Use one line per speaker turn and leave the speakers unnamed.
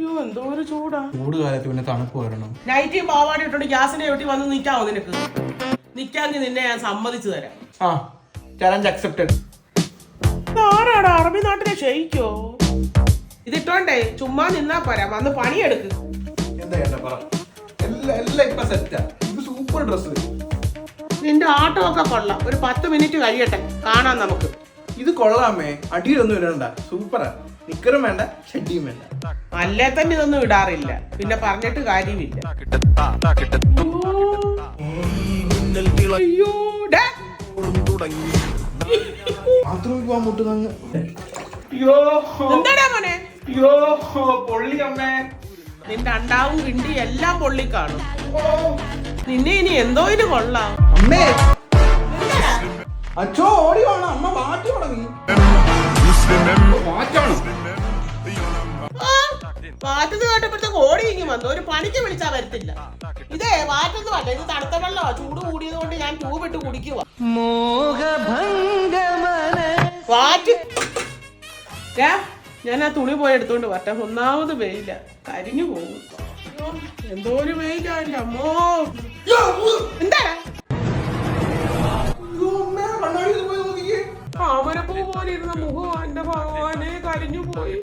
അയ്യോ എന്തോ ഒരു ചൂടാ.
ചൂട് കാലത്ത് പിന്നെ തണുപ്പ് വരണം.
നൈറ്റിയും പാവാടി ഇട്ടോണ്ട് ഗ്യാസിന്റെ വീട്ടിൽ വന്ന് നിൽക്കാവോ നിനക്ക്? നിൽക്കാമെങ്കിൽ നിന്നെ ഞാൻ സമ്മതിച്ചു തരാം.
ആ ചലഞ്ച് അക്സെപ്റ്റഡ്.
ആരാടാ അറബി നാട്ടിലെ ഷെയ്ക്കോ? ഇതിട്ടോണ്ടേ ചുമ്മാ നിന്നാ പോരാ, വന്ന് പണിയെടുക്ക്.
എന്താ പറ, എല്ലാം ഇപ്പൊ സെറ്റാ. ഇത് സൂപ്പർ ഡ്രസ്.
നിന്റെ ആട്ടം ഒക്കെ കൊള്ളാം. ഒരു 10 മിനിറ്റ് കഴിയട്ടെ, കാണാം നമുക്ക്.
ഇത് കൊള്ളാമേ, അടിയിലൊന്നും ഇടണ്ട. സൂപ്പറാ. നിക്കറും വേണ്ട, ഷെഡിയും വേണ്ട.
അല്ലേ തന്നെ ഇതൊന്നും ഇടാറില്ല, പിന്നെ പറഞ്ഞിട്ട് കാര്യമില്ല. അയ്യോ ഡാ.
ബാത്റൂമിൽ പോകാൻ മുട്ടുന്നങ്ങ്.
എന്താടാ മോനെ?
പൊള്ളി അമ്മേ.
നിന്റെ അണ്ടാവും കിണ്ടി എല്ലാം പൊള്ളി കാണും. നിന്നെ ഇനി എന്തോ ഇത് കൊള്ളാം.
അമ്മേ അച്ഛോ ഓടി വേണം. അമ്മ മാറ്റി തുടങ്ങി. മാറ്റണം.
വാറ്റത്ത് കേട്ടപ്പോഴത്തേക്ക് ഓടി ഇങ്ങി വന്നു. ഒരു പണിക്ക് വിളിച്ചാ വരത്തില്ല. ഇതേ വാറ്റൊന്നും അല്ല, ഇത് തണുത്ത വെള്ളമാ. ചൂട് കൂടിയത് കൊണ്ട് ഞാൻ ട്യൂബ് ഇട്ട് കുടിക്കുവാ. വാറ്റ് ഞാൻ ആ തുണി പോയി എടുത്തോണ്ട് വരട്ടെ. ഒന്നാമത് വെയില, കരിഞ്ഞു പോകും. എന്തോ ഒരു വെയിലാ എന്റെ അമ്മോ. എന്താടാ താമരപ്പൂ പോലെ ഇരുന്ന മുഖം എന്റെ ഭഗവാനെ കരിഞ്ഞു പോയി.